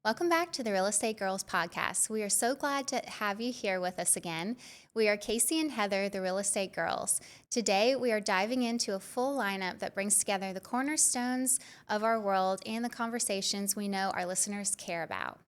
Welcome back to the Real Estate Girls podcast. We are so glad to have you here with us again. We are Kaci and Heather, the Real Estate Girls. Today, we are diving into a full lineup that brings together the cornerstones of our world and the conversations we know our listeners care about.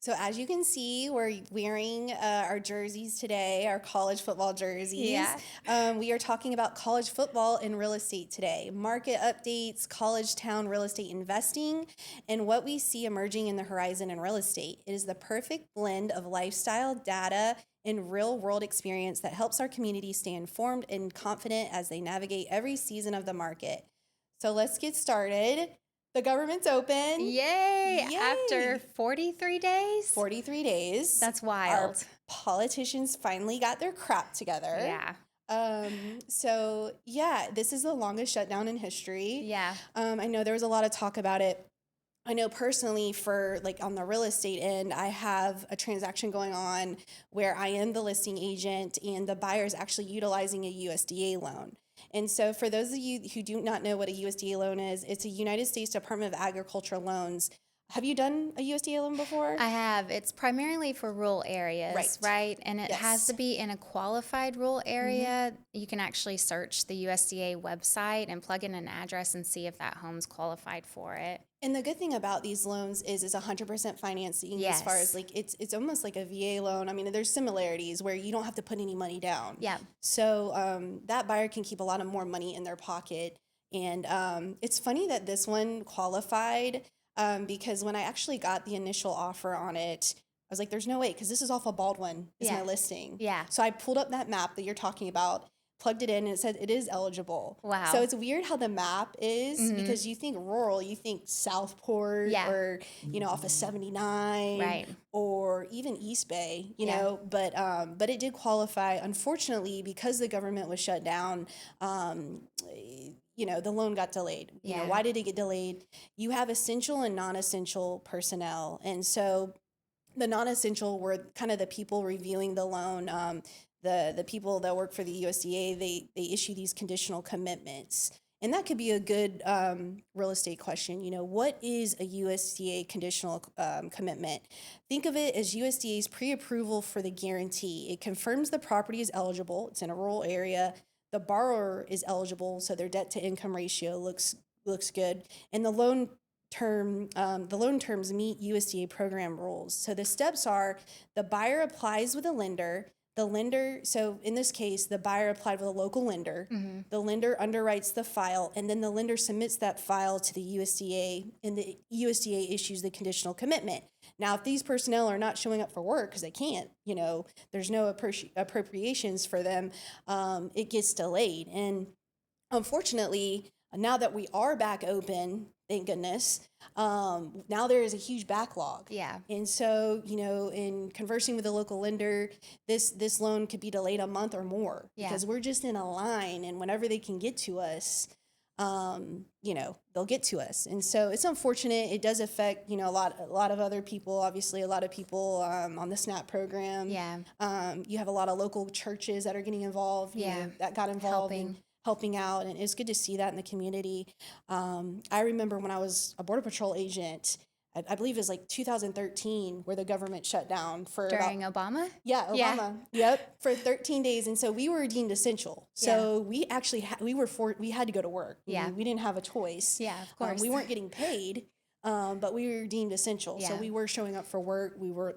So as you can see, we're wearing our jerseys today, our college football jerseys. Yeah. We are talking about college football and real estate today, market updates, college town real estate investing, and what we see emerging in the horizon in real estate. It is the perfect blend of lifestyle, data, and real world experience that helps our community stay informed and confident as they navigate every season of the market. So let's get started. The government's open. Yay! Yay! After 43 days? 43 days. That's wild. Our politicians finally got their crap together. Yeah. This is the longest shutdown in history. Yeah. I know there was a lot of talk about it. I know personally for on the real estate end, I have a transaction going on where I am the listing agent and the buyer is actually utilizing a USDA loan. And so for those of you who do not know what a USDA loan is, it's a United States Department of Agriculture loans. Have you done a USDA loan before? I have. It's primarily for rural areas, right? And it has to be in a qualified rural area. Mm-hmm. You can actually search the USDA website and plug in an address and see if that home's qualified for it. And the good thing about these loans is it's 100% financing. Yes. As far as it's almost like a VA loan. I mean, there's similarities where you don't have to put any money down. Yeah. So that buyer can keep a lot of more money in their pocket. And it's funny that this one qualified because when I actually got the initial offer on it, I was like, there's no way, because this is off of Baldwin is my listing. Yeah. So I pulled up that map that you're talking about, plugged it in, and it said it is eligible. Wow. So it's weird how the map is because you think rural, you think Southport or, off of 79 right. or even East Bay, you know, but it did qualify. Unfortunately, because the government was shut down, the loan got delayed. You know, why did it get delayed? You have essential and non-essential personnel. And so the non-essential were kind of the people reviewing the loan. The people that work for the USDA, they issue these conditional commitments. And that could be a good real estate question. You know, what is a USDA conditional commitment? Think of it as USDA's pre-approval for the guarantee. It confirms the property is eligible. It's in a rural area. The borrower is eligible, so their debt to income ratio looks good, and the loan terms meet USDA program rules. So the steps are: the buyer applies with a lender. The lender, so in this case, the buyer applied with a local lender. Mm-hmm. The lender underwrites the file, and then the lender submits that file to the USDA, and the USDA issues the conditional commitment. Now, if these personnel are not showing up for work because they can't, there's no appropriations for them, it gets delayed. And unfortunately, now that we are back open, thank goodness, now there is a huge backlog. Yeah. And so, in conversing with a local lender, this loan could be delayed a month or more because we're just in a line, and whenever they can get to us, they'll get to us. And so it's unfortunate. It does affect, a lot of other people, obviously a lot of people on the SNAP program. Yeah. You have a lot of local churches that are getting involved, that got involved in helping out, and it's good to see that in the community. I remember when I was a Border Patrol agent, I believe it was 2013, where the government shut down for during Obama? Yeah, Obama. Yeah. Yep, for 13 days, and so we were deemed essential. So we actually we had to go to work. Yeah, we didn't have a choice. Yeah, of course. We weren't getting paid. But we were deemed essential. Yeah. So we were showing up for work. We were,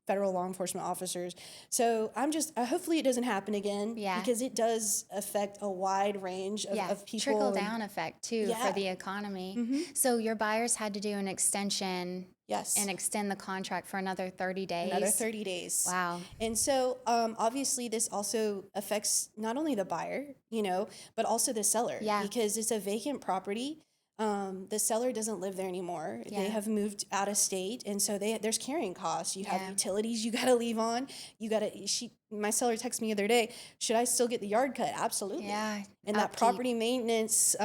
federal law enforcement officers. So hopefully it doesn't happen again. Yeah. Because it does affect a wide range of people. Trickle down effect too for the economy. Mm-hmm. So your buyers had to do an extension. Yes. And extend the contract for another 30 days. Another 30 days. Wow. And so obviously this also affects not only the buyer, but also the seller. Yeah. Because it's a vacant property. The seller doesn't live there anymore. Yeah. They have moved out of state, and so there's carrying costs. You have utilities you got to leave on. My seller texted me the other day, should I still get the yard cut? Absolutely. Yeah. And that property maintenance,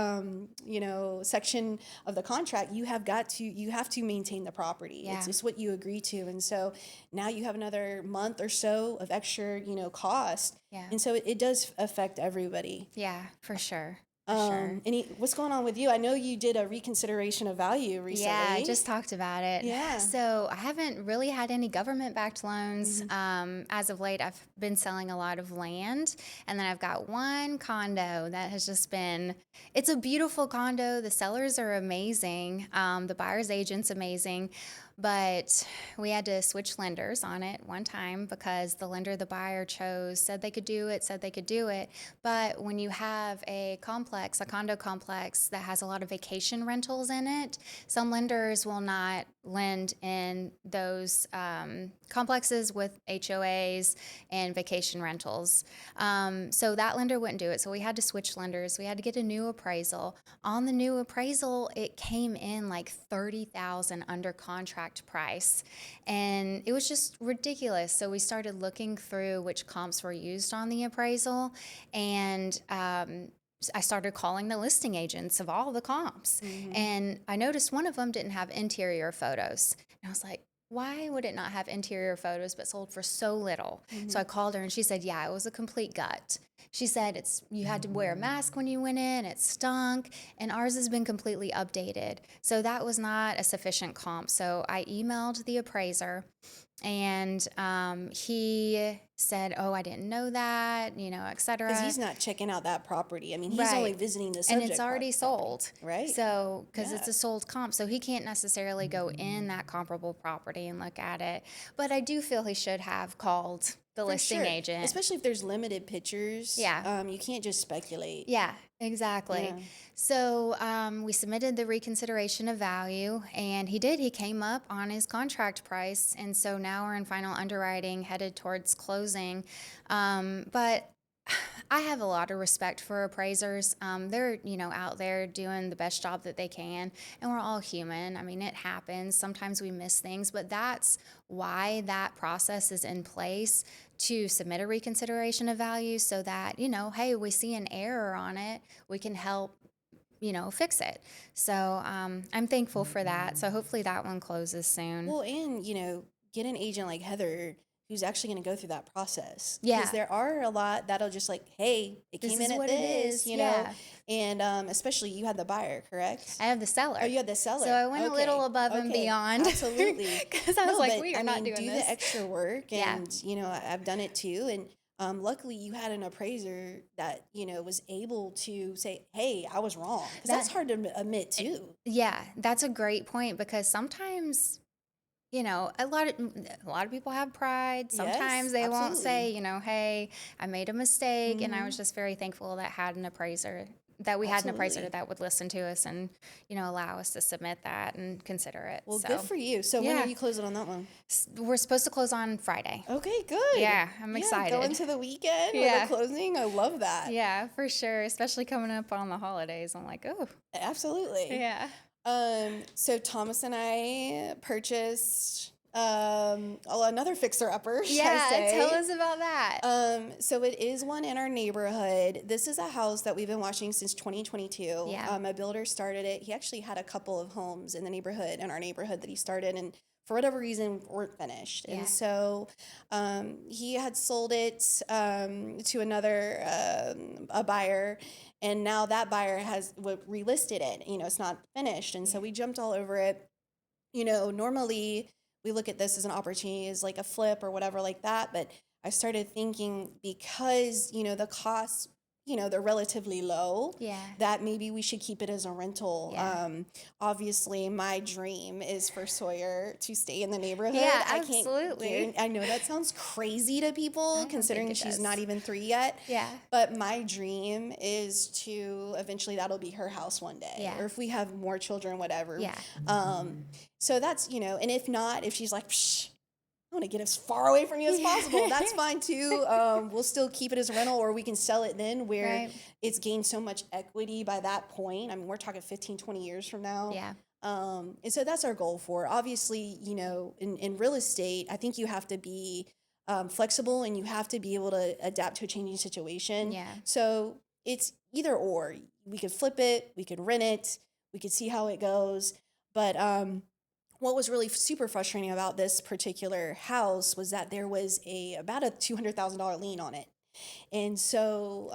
section of the contract, you have to maintain the property. Yeah. It's what you agree to, and so now you have another month or so of extra, cost. Yeah. And so it does affect everybody. Yeah, for sure. For sure. What's going on with you? I know you did a reconsideration of value Yeah, I recently. just talked about it. Yeah. So I haven't really had any government-backed loans. As of late, I've been selling a lot of land, and then I've got one condo that has just been, it's a beautiful condo. The sellers are amazing. The buyer's agent's amazing. But we had to switch lenders on it one time because the lender the buyer chose said they could do it. But when you have a complex, a condo complex that has a lot of vacation rentals in it, some lenders will not lend in those complexes with HOAs and vacation rentals. So that lender wouldn't do it. So we had to switch lenders. We had to get a new appraisal. On the new appraisal, it came in like $30,000 under contract price, and it was just ridiculous. So we started looking through which comps were used on the appraisal, and I started calling the listing agents of all the comps, and I noticed one of them didn't have interior photos, and I was like, why would it not have interior photos but sold for so little? So I called her and she said, yeah, it was a complete gut. She said you had to wear a mask when you went in, it stunk, and ours has been completely updated. So that was not a sufficient comp. So I emailed the appraiser, and he said, oh, I didn't know that, et cetera. Because he's not checking out that property. I mean, he's only visiting the subject and it's already sold, right? So because it's a sold comp, so he can't necessarily go in that comparable property and look at it. But I do feel he should have called the listing agent, especially if there's limited pictures. Yeah, you can't just speculate. Yeah, exactly. Yeah. So we submitted the reconsideration of value, and he did. He came up on his contract price, and so now we're in final underwriting, headed towards closing. But I have a lot of respect for appraisers. They're, out there doing the best job that they can, and we're all human. I mean, it happens. Sometimes we miss things, but that's why that process is in place, to submit a reconsideration of value so that, hey, we see an error on it, we can help, fix it. So I'm thankful for that. So hopefully that one closes soon. Well, and, get an agent like Heather who's actually going to go through that process. Yeah. Because there are a lot that'll just like, hey, it came in at this, you know. And especially you had the buyer, correct? I have the seller. Oh, you had the seller. So I went a little above and beyond. Absolutely. Because I was like, we are not doing do this. the extra work. And, I've done it too. And luckily you had an appraiser that, was able to say, hey, I was wrong. Because that's hard to admit too. Yeah, that's a great point, because sometimes, a lot of people have pride. Sometimes they won't say, hey, I made a mistake. And I was just very thankful that had an appraiser. That we had an appraiser that would listen to us and, allow us to submit that and consider it. Well, good for you. So when are you closing on that one? We're supposed to close on Friday. Okay, good. Yeah, I'm excited. Going to the weekend with a closing. I love that. Yeah, for sure. Especially coming up on the holidays. I'm like, oh. Absolutely. Yeah. So Thomas and I purchased another fixer-upper, yeah, tell us about that. So it is one in our neighborhood. This is a house that we've been watching since 2022. Yeah. A builder started it. He actually had a couple of homes in our neighborhood that he started, and for whatever reason weren't finished. And so he had sold it to another a buyer, and now that buyer has relisted it. It's not finished, and so we jumped all over it. Normally we look at this as an opportunity, as like a flip or whatever like that. But I started thinking, because, the costs, they're relatively low, that maybe we should keep it as a rental. Yeah. Obviously, my dream is for Sawyer to stay in the neighborhood. Yeah, absolutely. I know that sounds crazy to people, considering she's not even 3 yet. Yeah. But my dream is to eventually, that'll be her house one day. Yeah. Or if we have more children, whatever. Yeah. So that's, and if not, if she's like, psh, I want to get as far away from you as possible, that's fine too. We'll still keep it as a rental, or we can sell it then, where it's gained so much equity by that point. I mean, we're talking 15, 20 years from now. Yeah. And so that's our goal for, obviously, in real estate, I think you have to be flexible, and you have to be able to adapt to a changing situation. Yeah. So it's either or. We could flip it, we could rent it, we could see how it goes. But what was really super frustrating about this particular house was that there was about a $200,000 lien on it. And so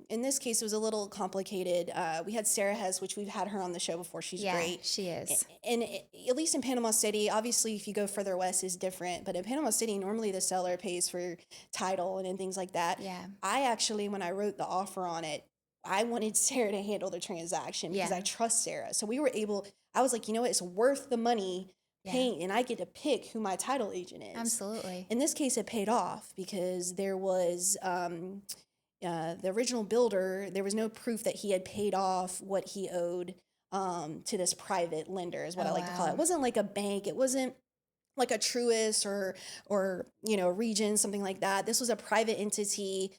in this case, it was a little complicated. We had Sarah Hess, which we've had her on the show before. She's Yeah, great. she is. And at least in Panama City, obviously, if you go further west, is different. But in Panama City, normally the seller pays for title and things like that. Yeah. I actually, when I wrote the offer on it, I wanted Sarah to handle the transaction because Yeah. I trust Sarah. So we were able, I was like, you know what, it's worth the money Yeah. paying, and I get to pick who my title agent is. Absolutely. In this case, it paid off because there was the original builder, there was no proof that he had paid off what he owed to this private lender, is what I like to call it. It wasn't like a bank. It wasn't like a Truist or Region, something like that. This was a private entity,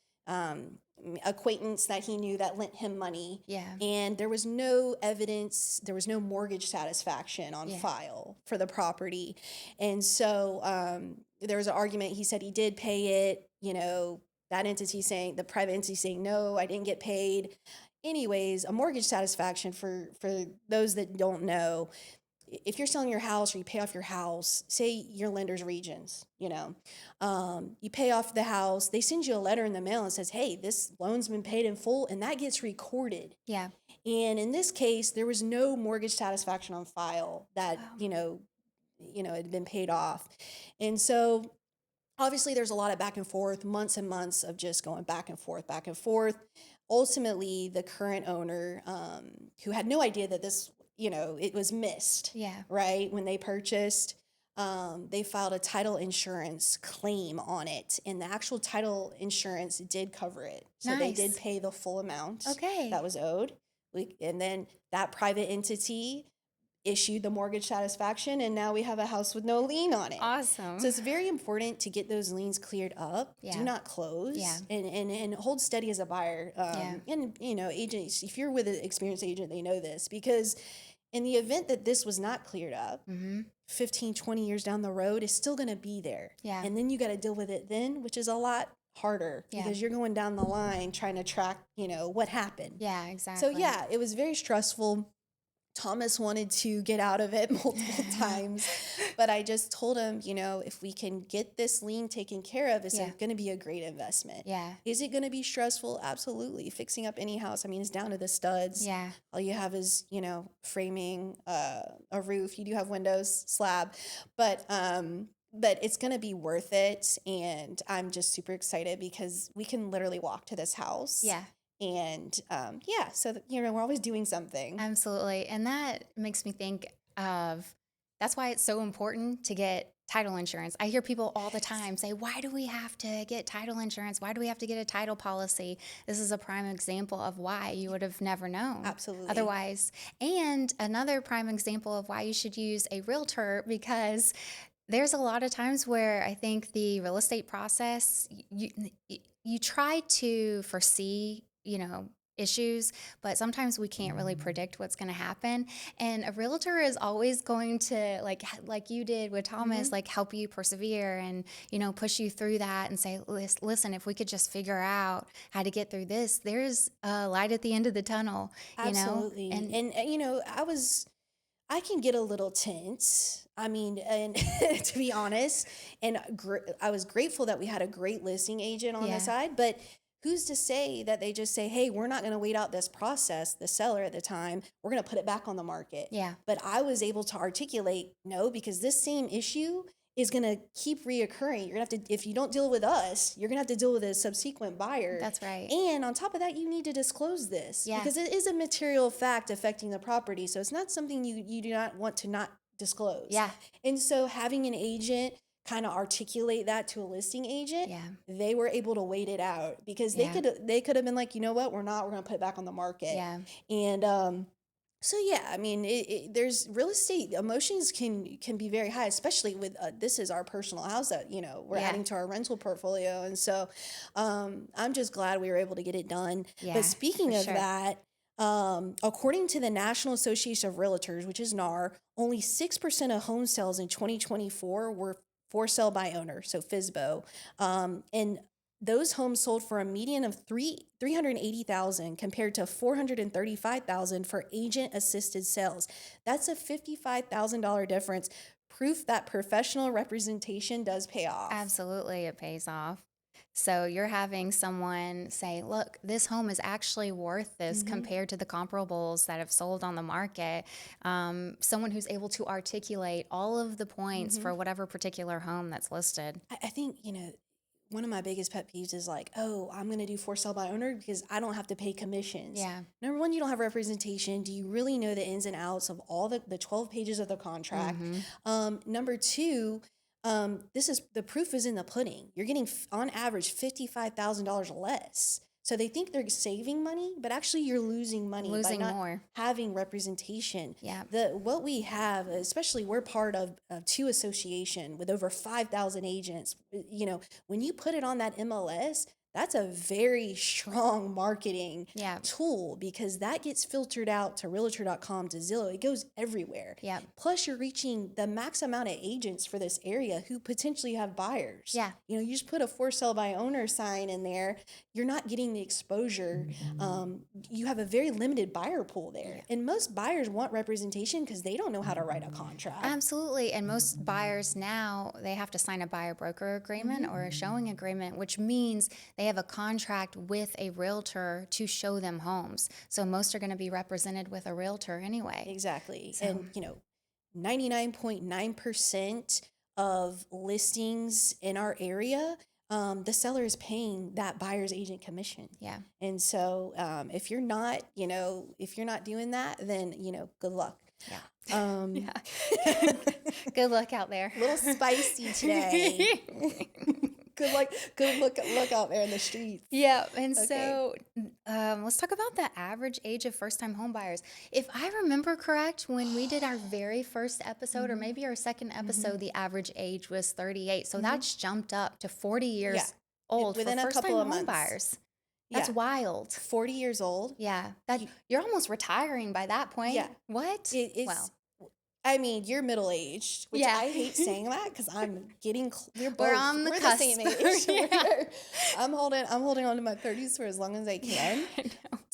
acquaintance that he knew that lent him money. Yeah. And there was no evidence, there was no mortgage satisfaction on file for the property. And so there was an argument. He said he did pay it, that entity saying, the private entity saying, no, I didn't get paid. Anyways, a mortgage satisfaction, for those that don't know, if you're selling your house or you pay off your house, say your lender's Regions, you pay off the house, they send you a letter in the mail and says, hey, this loan's been paid in full, and that gets recorded. Yeah. And in this case, there was no mortgage satisfaction on file that, had been paid off. And so obviously there's a lot of back and forth, months and months of just going back and forth, back and forth. Ultimately, the current owner, who had no idea that this, it was missed. Yeah. Right. When they purchased, they filed a title insurance claim on it, and the actual title insurance did cover it. So they did pay the full amount that was owed. And then that private entity issued the mortgage satisfaction, and now we have a house with no lien on it. Awesome. So it's very important to get those liens cleared up. Yeah. Do not close. Yeah. And hold steady as a buyer. And agents, if you're with an experienced agent, they know this, because in the event that this was not cleared up, 15, 20 years down the road, it's still going to be there. Yeah. And then you got to deal with it then, which is a lot harder because you're going down the line trying to track, what happened. Yeah, exactly. So yeah, it was very stressful. Thomas wanted to get out of it multiple times, but I just told him, if we can get this lien taken care of, it's going to be a great investment. Yeah. Is it going to be stressful? Absolutely. Fixing up any house, it's down to the studs. Yeah. All you have is, framing, a roof. You do have windows, slab, but it's going to be worth it. And I'm just super excited because we can literally walk to this house. Yeah. And so we're always doing something. Absolutely. And that makes me think of, that's why it's so important to get title insurance. I hear people all the time say, why do we have to get title insurance? Why do we have to get a title policy? This is a prime example of why you would have never known. Absolutely. Otherwise. And another prime example of why you should use a realtor, because there's a lot of times where I think the real estate process, you try to foresee issues, but sometimes we can't really predict what's going to happen. And a realtor is always going to, like you did with Thomas, help you persevere and, push you through that and say, listen, if we could just figure out how to get through this, there's a light at the end of the tunnel. Absolutely. And I can get a little tense. And to be honest, and I was grateful that we had a great listing agent on the side, but who's to say that they just say, hey, we're not going to wait out this process, the seller at the time, we're going to put it back on the market. Yeah. But I was able to articulate, no, because this same issue is going to keep reoccurring. You're going to have to, if you don't deal with us, you're going to have to deal with a subsequent buyer. That's right. And on top of that, you need to disclose this because it is a material fact affecting the property. So it's not something you do not want to not disclose. Yeah. And so having an agent kind of articulate that to a listing agent, they were able to wait it out because they could have been like, you know what, we're going to put it back on the market. Yeah. And there's real estate emotions can be very high, especially with this is our personal house that we're adding to our rental portfolio, and so I'm just glad we were able to get it done. But speaking of that, according to the National Association of Realtors, which is NAR, only 6% of home sales in 2024 were for sale by owner, so FSBO, and those homes sold for a median of $380,000 compared to $435,000 for agent-assisted sales. That's a $55,000 difference. Proof that professional representation does pay off. Absolutely, it pays off. So you're having someone say, look, this home is actually worth this compared to the comparables that have sold on the market. Someone who's able to articulate all of the points for whatever particular home that's listed. I think, one of my biggest pet peeves is like, oh, I'm going to do for sale by owner because I don't have to pay commissions. Yeah. Number one, you don't have representation. Do you really know the ins and outs of all the 12 pages of the contract? Number two, the proof is in the pudding. You're getting on average $55,000 less. So they think they're saving money, but actually you're losing money by not more. having representation. Yeah. What we have, especially we're part of two association with over 5,000 agents. When you put it on that MLS, that's a very strong marketing tool because that gets filtered out to realtor.com, to Zillow. It goes everywhere. Yeah. Plus, you're reaching the max amount of agents for this area who potentially have buyers. Yeah. You just put a for sale by owner sign in there. You're not getting the exposure. You have a very limited buyer pool there. Yeah. And most buyers want representation because they don't know how to write a contract. Absolutely. And most buyers now, they have to sign a buyer broker agreement or a showing agreement, which means they have a contract with a realtor to show them homes. So most are going to be represented with a realtor anyway. Exactly. So. And, 99.9% of listings in our area, the seller is paying that buyer's agent commission. Yeah. And so if you're not doing that, then, good luck. Yeah. Good luck out there. A little spicy today. Good look out there in the streets. Yeah, and so let's talk about the average age of first-time home buyers. If I remember correct, when we did our very first episode or maybe our second episode, the average age was 38. So that's jumped up to 40 years old within for a couple of first-time home months. buyers. That's wild. 40 years old. Yeah, you're almost retiring by that point. Yeah. What? You're middle-aged, which I hate saying that because I'm getting. We're on the cusp. Same age. I'm holding on to my 30s for as long as I can.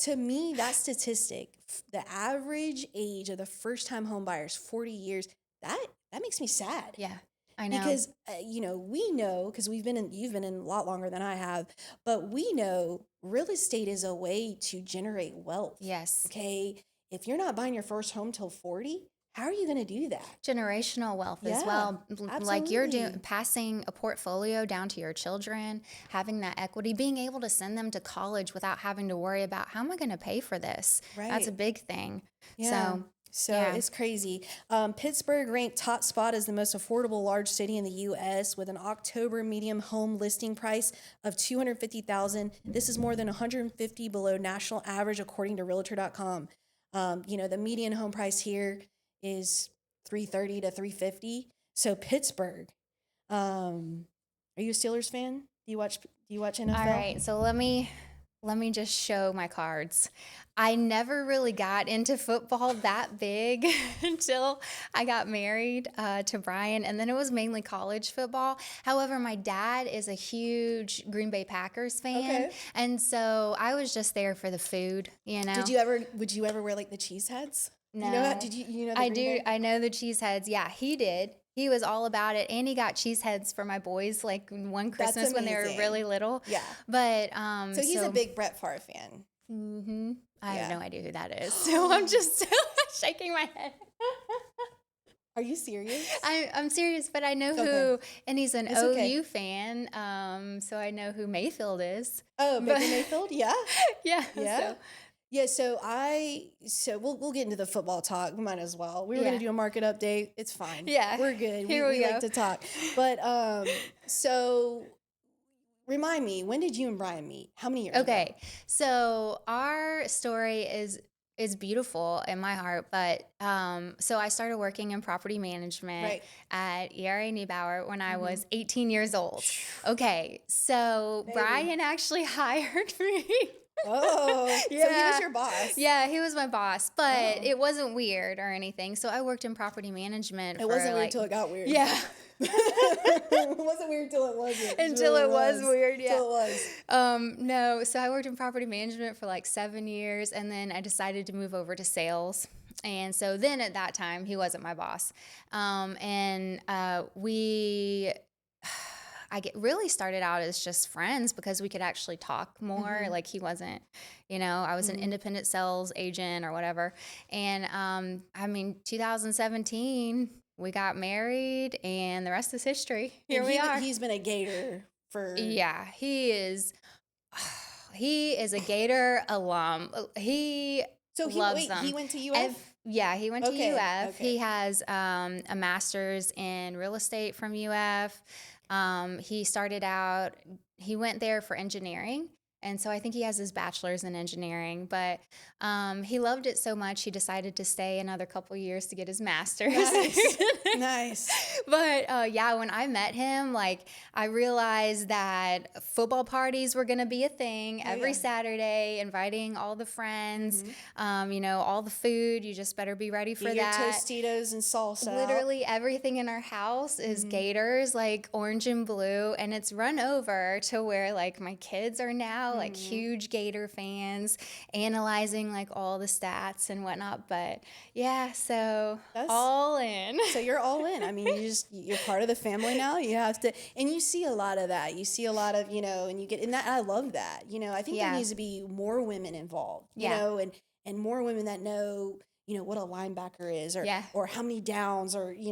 To me, that statistic, the average age of the first-time home buyers, 40 years. That makes me sad. Yeah, I know. Because we know, because you've been in a lot longer than I have, but we know real estate is a way to generate wealth. Yes. Okay. If you're not buying your first home till 40. How are you going to do that? Generational wealth as well. Absolutely. Like you're passing a portfolio down to your children, having that equity, being able to send them to college without having to worry about how am I going to pay for this? Right. That's a big thing. Yeah. So it's crazy. Pittsburgh ranked top spot as the most affordable large city in the U.S. with an October median home listing price of $250,000. This is more than $150 below national average according to realtor.com. The median home price here is $330 to $350. So Pittsburgh. Are you a Steelers fan? Do you watch NFL? All right, so let me just show my cards. I never really got into football that big until I got married to Brian, and then it was mainly college football. However, my dad is a huge Green Bay Packers fan, and so I was just there for the food, Would you ever wear like the cheese heads? No. You know that? I do. I know the cheese heads. Yeah, he did. He was all about it, and he got cheese heads for my boys like one Christmas when they were really little. Yeah. But so he's a big Brett Favre fan. Mm-hmm. I have no idea who that is, so I'm just shaking my head. Are you serious? I'm serious, but I know who, and he's an OU fan, so I know who Mayfield is. Oh, Baker Mayfield? Yeah. Yeah. So we'll get into the football talk. We might as well. We were gonna do a market update. It's fine. Yeah, we're good. Here we go. Like to talk. But so remind me, when did you and Brian meet? How many years ago? So our story is beautiful in my heart, but so I started working in property management at ERA Neubauer when I was 18 years old. Okay, so Brian actually hired me. Oh, yeah. So he was your boss. Yeah, he was my boss, but it wasn't weird or anything. So I worked in property management. It wasn't weird until it got weird. Yeah. It wasn't weird until it wasn't. Until it was weird, yeah. Until it was. No, so I worked in property management for like 7 years, and then I decided to move over to sales. And so then at that time, he wasn't my boss. really started out as just friends because we could actually talk more. Mhm. Like he wasn't, I was an Mhm. independent sales agent or whatever. And 2017, we got married, and the rest is history. And Here we are. he's been a Gator for Yeah, he is. He is a Gator alum. He so loves them. he went to UF? Yeah, he went to Okay, UF. okay. He has a master's in real estate from UF. He started out, he went there for engineering. And so I think he has his bachelor's in engineering, but he loved it so much he decided to stay another couple years to get his master's. Nice. Nice. But yeah, when I met him, like I realized that football parties were going to be a thing Oh, every yeah. Saturday, inviting all the friends, Mhm. all the food. You just better be ready for Get your that. Tostitos and salsa. Literally everything in our house is Mhm. Gators, like orange and blue, and it's run over to where like my kids are now like Mhm. huge Gator fans, analyzing like all the stats and whatnot. But yeah, so That's all in. so you're all in. I mean, you're part of the family now. You have to, and you see a lot of that. You see a lot of, and you get, and that I love that. I think there Yeah. needs to be more women involved. Yeah. And more women that know, what a linebacker is, or Yeah. or how many downs, or Yeah.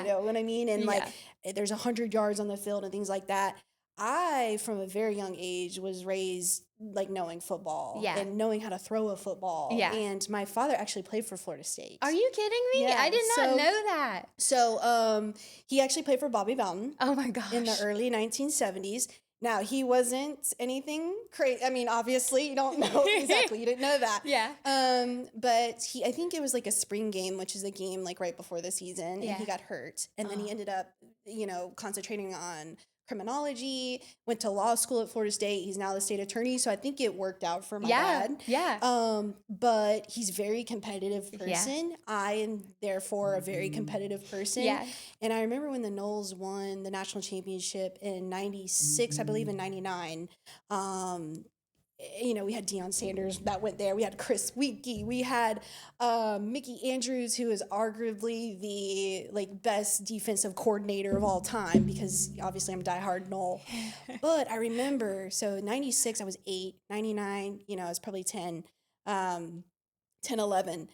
you know what I mean, and like Yeah. there's 100 yards on the field and things like that. I, from a very young age, was raised like knowing football Yeah. and knowing how to throw a football. Yeah. And my father actually played for Florida State. Are you kidding me? Yeah, I did not so- know that. So he actually played for Bobby Bowden Oh my gosh. in the early 1970s. Now, he wasn't anything crazy. I mean, obviously, you don't know exactly. You didn't know that. Yeah. But I think it was like a spring game, which is a game like right before the season, Yeah. and he got hurt. And then he Oh. ended up, concentrating on criminology, went to law school at Florida State. He's now the state attorney. So I think it worked out for my dad. Yeah. But he's a very competitive Yeah. person. I am therefore a very competitive person. Yeah. And I remember when the Knowles won the national championship in 96, I believe in 99. We had Deion Sanders that went there. We had Chris Wheatkey. We had Mickey Andrews, who is arguably the best defensive coordinator of all time, because obviously I'm a diehard Knoll. But I remember, so 96, I was 8, 99, I was probably 10, 11.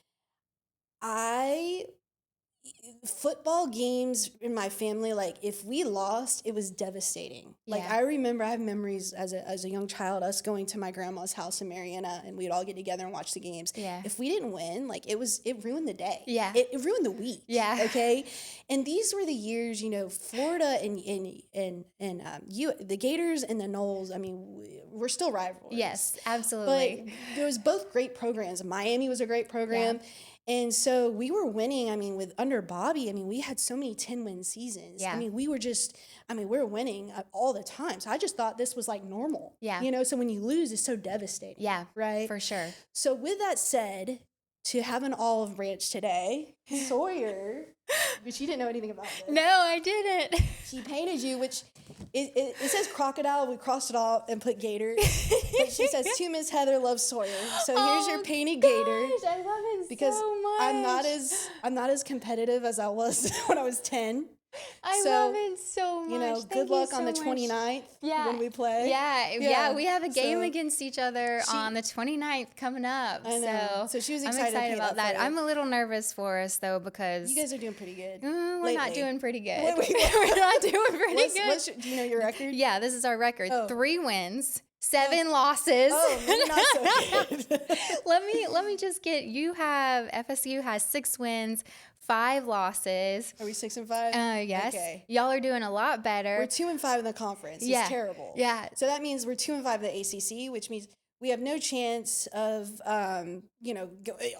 Football games in my family, like if we lost, it was devastating. Like Yeah. I remember, I have memories as a young child, us going to my grandma's house in Marietta, and we'd all get together and watch the games. Yeah. If we didn't win, like it ruined the day. Yeah. It ruined the week. Yeah. Okay. And these were the years, Florida and the Gators and the Knowles. I mean, we're still rivals. Yes, But absolutely. there was both great programs. Miami was a great program. And so we were winning. I mean, with under Bobby, I mean, we had so many 10-win seasons. Yeah. I mean, we were winning all the time. So I just thought this was like normal. Yeah. So when you lose, it's so devastating. Yeah. Right? For sure. So with that said, to have an olive branch today, Sawyer, which you didn't know anything about this. No, I didn't. She painted you, which it says crocodile. We crossed it off and put gator. But she says, to Miss Heather loves Sawyer. So here's your painted gator. I love it Because so much. I'm not as competitive as I was when I was 10. I So, love it so much. Thank good you luck on so the much. 29th Yeah. when we play. Yeah, we have a game So against each other on the 29th coming up. I know. So she was I'm excited to excited paint about that that. for you. I'm a little nervous for us though because You guys are doing pretty good. we're not lately. doing pretty good. Wait. We're not doing pretty good. Do you know your record? Yeah, this is our record. Oh. 3 wins, 7 losses. Oh, maybe not so good. let me just get, FSU has 6 wins, 5 losses. Are we 6 and 5? Yes. Okay. Y'all are doing a lot better. We're 2 and 5 in the conference. Yeah. It's terrible. Yeah. So that means we're 2 and 5 in the ACC, which means we have no chance of,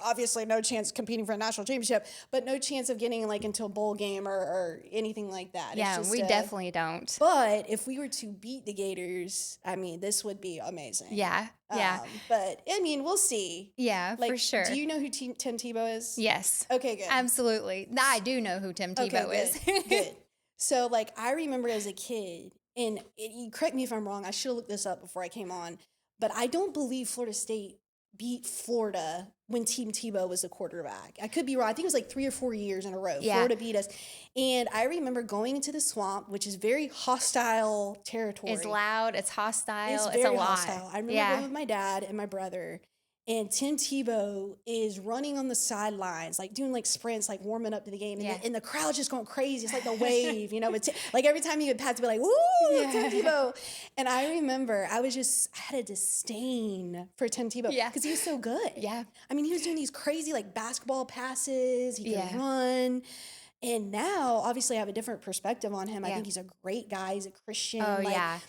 obviously no chance competing for a national championship, but no chance of getting into a bowl game or anything like that. It's Yeah, just, we definitely don't. But if we were to beat the Gators, I mean, this would be amazing. Yeah. But I mean, we'll see. Yeah, for sure. Do you know who Tim Tebow is? Yes. Okay, good. Absolutely. I do know who Tim Tebow is. Good. So, I remember as a kid, and you correct me if I'm wrong, I should have looked this up before I came on, but I don't believe Florida State beat Florida when Team Tebow was a quarterback. I could be wrong. I think it was like 3 or 4 years in a row. Yeah. Florida beat us. And I remember going into the swamp, which is very hostile territory. It's loud. It's hostile. It's It's very a lot. hostile. I remember going with my dad and my brother, and Tim Tebow is running on the sidelines, like doing like sprints, like warming up to the game. And, and the crowd's just going crazy. It's like the wave, you know, but like every time he would pass, to be like, woo, Tim Tebow. And I remember I had a disdain for Tim Tebow because he was so good. Yeah. I mean, he was doing these crazy like basketball passes. He could run. And now, obviously, I have a different perspective on him. I think he's a great guy. He's a Christian. Oh, yeah.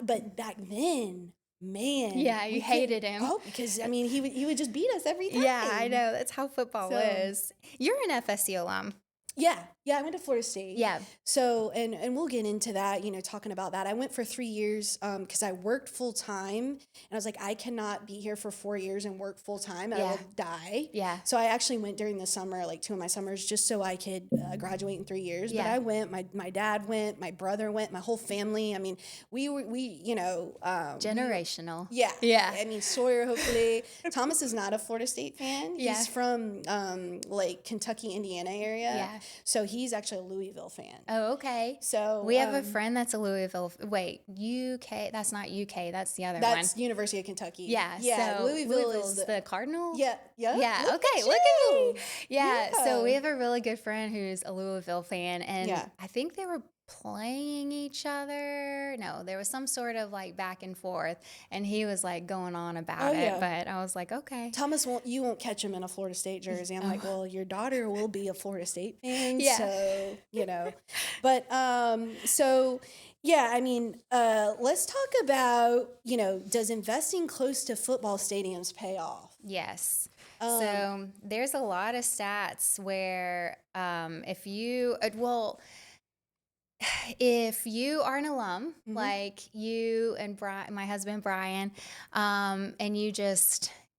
But back then, man. Yeah, you hated him. Oh, because, I mean, he would just beat us every time. Yeah, I know. That's how football is. You're an FSU alum. Yeah, I went to Florida State. Yeah. So, and we'll get into that, you know, talking about that. I went for 3 years because I worked full time. And I was like, I cannot be here for 4 years and work full time. I will die. Yeah. So I actually went during the summer, like 2 of my summers, just so I could graduate in 3 years. But I went, my dad went, my brother went, my whole family. I mean, we you know. Generational. Yeah. I mean, Sawyer, hopefully. Thomas is not a Florida State fan. Yeah. He's from like Kentucky, Indiana area. Yeah. So he's actually a Louisville fan. Oh, okay. So we have a friend that's a Louisville. Wait, UK? That's not UK. That's the other one. That's University of Kentucky. Yeah. So Louisville is the Cardinal. Yeah. Yeah. Look Okay. at Look at you. me. Yeah. So we have a really good friend who's a Louisville fan, and I think they were playing each other. No, there was some sort of like back and forth, and he was like going on about it. But I was like, okay. Thomas you won't catch him in a Florida State jersey. I'm like, well, your daughter will be a Florida State fan. Yeah. So, you know. But so yeah, I mean, let's talk about, you know, does investing close to football stadiums pay off? Yes. So there's a lot of stats where if you are an alum, like you and my husband Brian, and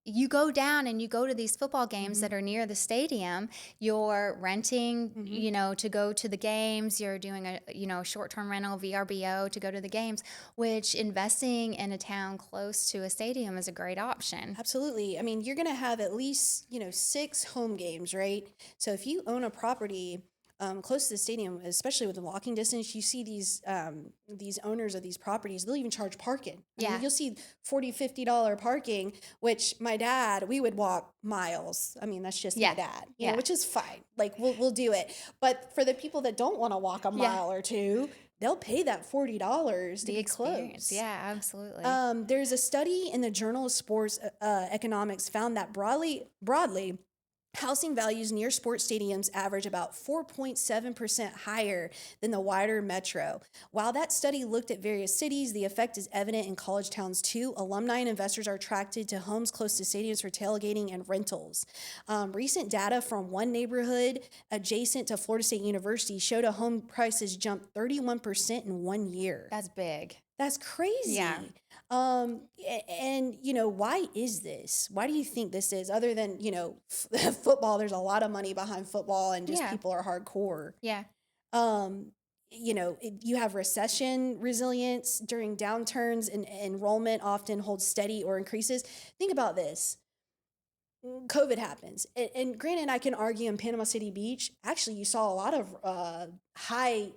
you go down and you go to these football games that are near the stadium, you're renting, you know, to go to the games, you're doing a, you know, short-term rental, VRBO to go to the games, which investing in a town close to a stadium is a great option. Absolutely. I mean, you're going to have at least, you know, 6 home games, right? So if you own a property close to the stadium, especially with the walking distance, you see these owners of these properties, they'll even charge parking. I mean, you'll see $40, $50 parking, which my dad, we would walk miles. I mean, that's just my dad, you know, which is fine. Like we'll do it. But for the people that don't want to walk a mile or two, they'll pay that $40 to be close. Yeah, absolutely. There's a study in the Journal of Sports Economics found that broadly, housing values near sports stadiums average about 4.7% higher than the wider metro. While that study looked at various cities, the effect is evident in college towns too. Alumni and investors are attracted to homes close to stadiums for tailgating and rentals. Recent data from one neighborhood adjacent to Florida State University showed a home prices jumped 31% in 1 year. That's big. That's crazy. Yeah. And, you know, why is this? Why do you think this is? Other than, you know, football, there's a lot of money behind football and just people are hardcore. Yeah. You know, you have recession resilience during downturns, and enrollment often holds steady or increases. Think about this. COVID happens. And granted, I can argue in Panama City Beach, actually, you saw a lot of high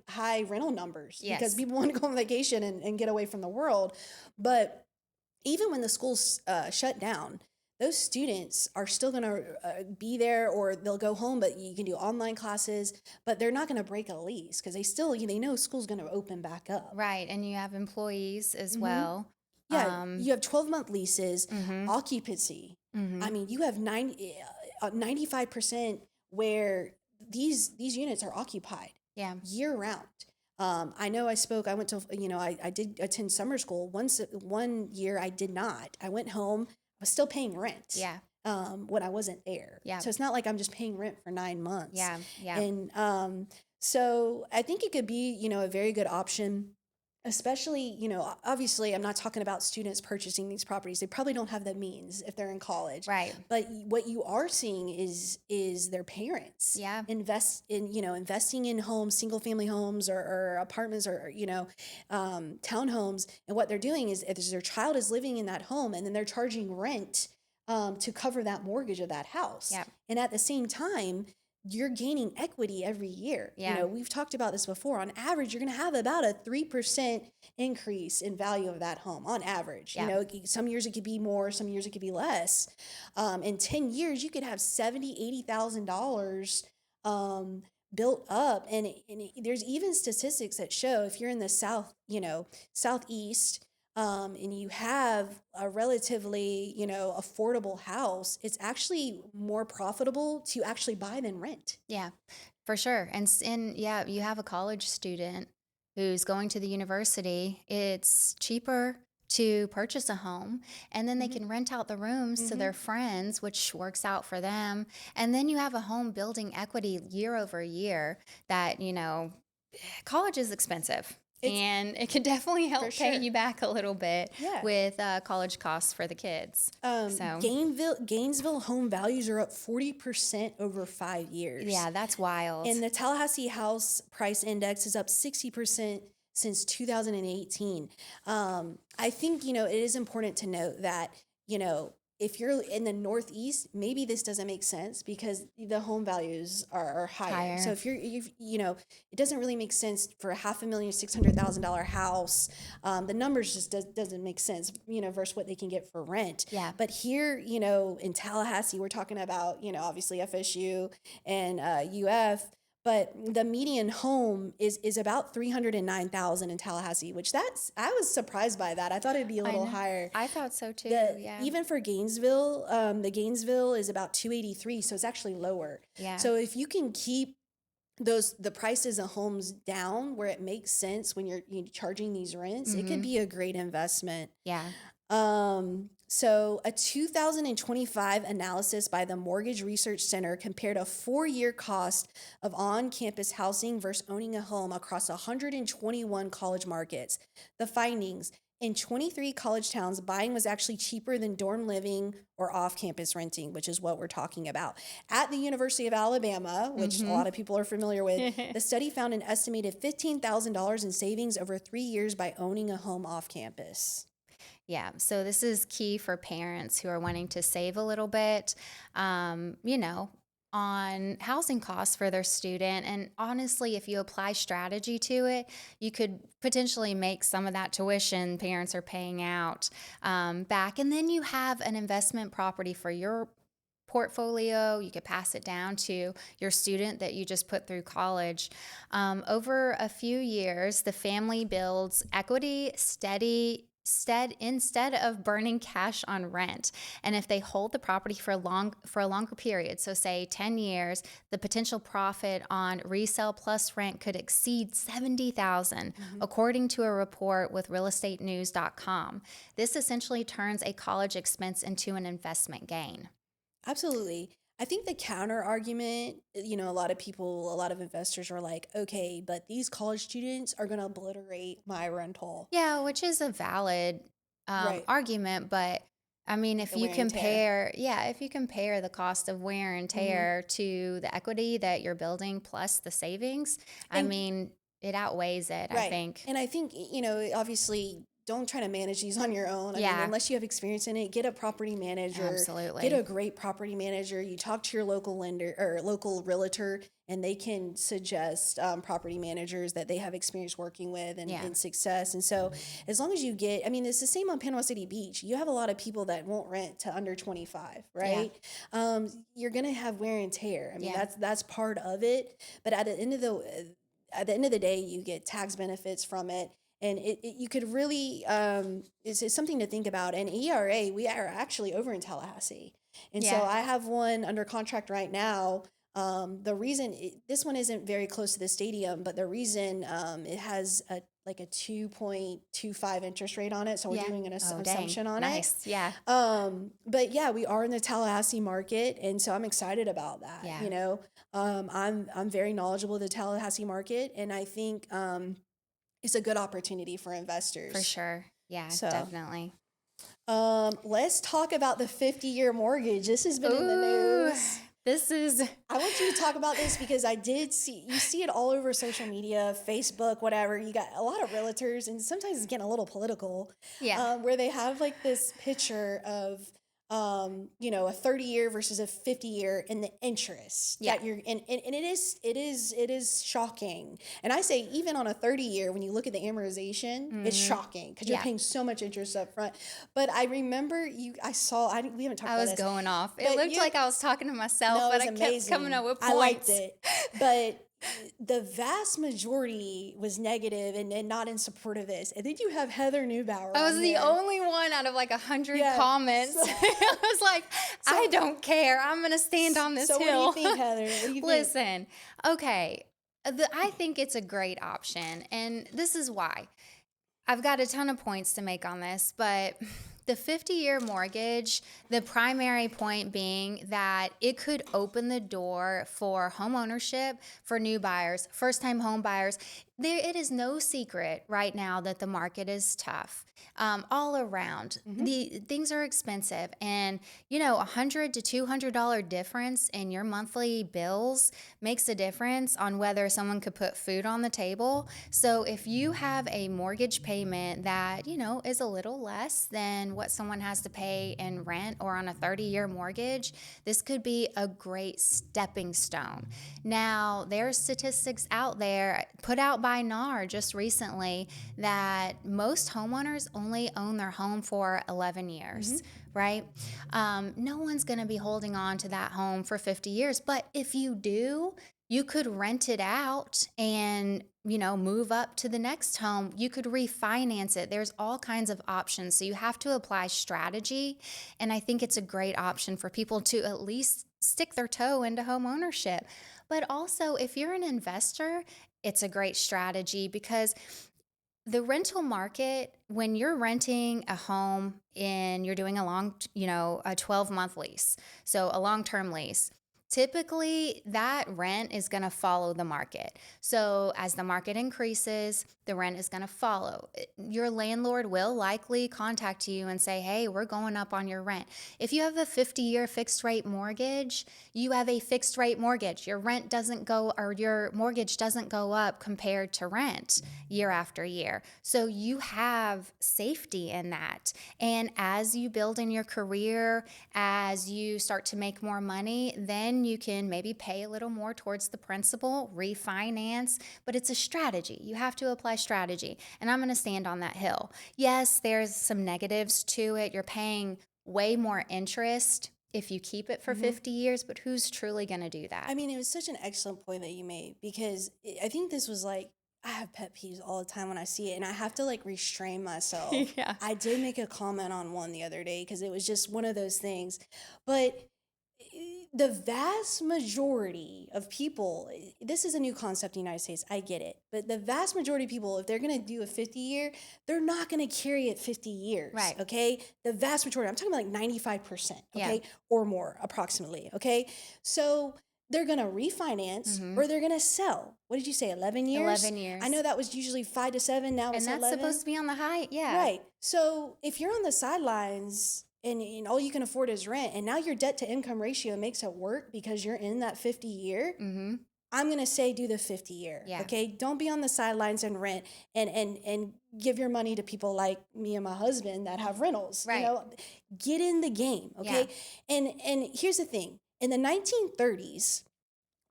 rental numbers because people want to go on vacation and get away from the world. But even when the schools shut down, those students are still going to be there, or they'll go home, but you can do online classes, but they're not going to break a lease because they know school's going to open back up. Right. And you have employees as well. Yeah, you have 12-month leases, occupancy. I mean, you have 95% where these units are occupied year round. I know I went to, you know, I did attend summer school. One year I did not. I went home. I was still paying rent. Yeah. When I wasn't there. Yeah. So it's not like I'm just paying rent for 9 months. Yeah. Yeah. And so I think it could be, you know, a very good option. Especially, you know, obviously I'm not talking about students purchasing these properties. They probably don't have the means if they're in college. Right. But what you are seeing is their parents investing in homes, single family homes or apartments or, you know, townhomes. And what they're doing is if their child is living in that home and then they're charging rent to cover that mortgage of that house. Yeah. And at the same time, you're gaining equity every year. Yeah. We've talked about this before. On average, you're going to have about a 3% increase in value of that home on average. Yeah. Some years it could be more, some years it could be less. In 10 years, you could have $70,000, $80,000 built up. And there's even statistics that show if you're in the southeast, and you have a relatively, affordable house, it's actually more profitable to actually buy than rent. Yeah, for sure. And yeah, you have a college student who's going to the university. It's cheaper to purchase a home, and then they Mm-hmm. can rent out the rooms to Mm-hmm. their friends, which works out for them. And then you have a home building equity year over year that, college is expensive. It's And it can definitely for help pay sure. you back a little bit Yeah. with college costs for the kids. So, Gainesville home values are up 40% over 5 years. yeah, that's wild. And the Tallahassee House Price Index is up 60% since 2018. I think, it is important to note that, if you're in the Northeast, maybe this doesn't make sense because the home values are higher. So Higher. it doesn't really make sense for a $500,000, $600,000 house. The numbers just doesn't make sense, versus what they can get for rent. Yeah. But here, in Tallahassee, we're talking about, obviously FSU and UF. But the median home is about 309,000 in Tallahassee, which I was surprised by that. I thought it'd be a I little know. higher. I thought so too. Yeah. Even for Gainesville, the Gainesville is about 283, so it's actually lower. Yeah. So if you can keep the prices of homes down where it makes sense when you're charging these rents, it could be a great investment. Yeah. So a 2025 analysis by the Mortgage Research Center compared a 4-year cost of on-campus housing versus owning a home across 121 college markets. The findings: in 23 college towns, buying was actually cheaper than dorm living or off-campus renting, which is what we're talking about. At the University of Alabama, which a lot of people are familiar with, the study found an estimated $15,000 in savings over 3 years by owning a home off-campus. Yeah. So this is key for parents who are wanting to save a little bit, on housing costs for their student. And honestly, if you apply strategy to it, you could potentially make some of that tuition parents are paying out back. And then you have an investment property for your portfolio. You could pass it down to your student that you just put through college. Over a few years, the family builds equity instead of burning cash on rent. And if they hold the property for a longer period, so say 10 years, the potential profit on resale plus rent could exceed $70,000, according to a report with realestatenews.com. This essentially turns a college expense into an investment gain. Absolutely. I think the counter argument, a lot of investors are like, okay, but these college students are going to obliterate my rental. Yeah, which is a valid Right. argument, but I mean, if The you wear and tear. compare the cost of wear and tear to the equity that you're building plus the savings, I And mean, it outweighs it, I right. think. And I think, obviously don't try to manage these on your own. I mean, Yeah, unless you have experience in it, get a property manager, get a absolutely. great property manager. You talk to your local lender or local realtor, and they can suggest property managers that they have experience working with Yeah. and success. And so as long as you it's the same on Panama City Beach. You have a lot of people that won't rent to under 25, right? You're going to have wear and tear. I mean, Yeah. that's part of it. But at the end of the day, you get tax benefits from it. And you could really, it's something to think about. And ERA, we are actually over in Tallahassee. And so Yeah. I have one under contract right now. The reason this one isn't very close to the stadium, but the reason it has a 2.25 interest rate on it. So we're Yeah. doing an Oh, dang. assumption on Nice. Yeah. it. But yeah, we are in the Tallahassee market. And so I'm excited about that. Yeah. I'm very knowledgeable of the Tallahassee market. And I think, it's a good opportunity for investors. For sure. Yeah, So, definitely. let's talk about the 50-year mortgage. This has been in the Ooh, news. this is I want you to talk about this because you see it all over social media, Facebook, whatever. You got a lot of realtors, and sometimes it's getting a little political, yeah. where they have like this picture of a 30-year versus a 50-year and the interest Yeah. that you're and it is shocking. And I say even on a 30-year, when you look at the amortization, it's shocking because you're Yeah. paying so much interest up front. But I remember we haven't talked I about was this. going off. It But looked like I was talking to myself, no, it but was I kept coming amazing. up with I liked points. it. But the vast majority was negative and not in support of this. And then you have Heather Neubauer I on was the here. only one out of like 100 Yeah. comments. So- I was like, I don't care. I'm going to stand on this So hill. what do you think, Heather? What do you think? Listen, okay. I think it's a great option. And this is why. I've got a ton of points to make on this, but the 50-year mortgage, the primary point being that it could open the door for home ownership for new buyers, first-time home buyers. It is no secret right now that the market is tough all around. The things are expensive, and $100 to $200 difference in your monthly bills makes a difference on whether someone could put food on the table. So if you have a mortgage payment that is a little less than what someone has to pay in rent or on a 30-year mortgage, this could be a great stepping stone. Now, there's statistics out there put out by NAR just recently that most homeowners only own their home for 11 years, right? No one's going to be holding on to that home for 50 years. But if you do, you could rent it out and move up to the next home. You could refinance it. There's all kinds of options. So you have to apply strategy. And I think it's a great option for people to at least stick their toe into home ownership. But also, if you're an investor, it's a great strategy because the rental market, when you're renting a home and you're doing a 12-month lease, so a long-term lease, typically that rent is going to follow the market. So as the market increases, the rent is going to follow. Your landlord will likely contact you and say, hey, we're going up on your rent. If you have a 50-year fixed rate mortgage, you have a fixed rate mortgage. Your rent doesn't go, or your mortgage doesn't go up compared to rent year after year. So you have safety in that. And as you build in your career, as you start to make more money, then you can maybe pay a little more towards the principal, refinance, but it's a strategy. You have to apply strategy. And I'm going to stand on that hill. Yes, there's some negatives to it. You're paying way more interest if you keep it for 50 years, but who's truly going to do that? I mean, it was such an excellent point that you made because I think this was like, I have pet peeves all the time when I see it, and I have to like restrain myself. Yeah. I did make a comment on one the other day because it was just one of those things. But the vast majority of people, this is a new concept in the United States, I get it. But the vast majority of people, if they're going to do a 50-year, they're not going to carry it 50 years. Right. Okay. The vast majority, I'm talking about like 95%. Okay. Yeah. Or more approximately. Okay. So they're going to refinance or they're going to sell. What did you say? 11 years? 11 years. I know that was usually 5 to 7. Now it's And that's 11. supposed to be on the high. Yeah. Right. So if you're on the sidelines and all you can afford is rent, and now your debt to income ratio makes it work because you're in that 50-year, I'm going to say do the 50-year. Yeah. Okay. Don't be on the sidelines and rent and give your money to people like me and my husband that have rentals. Right. Get in the game. Okay. And here's the thing. In the 1930s,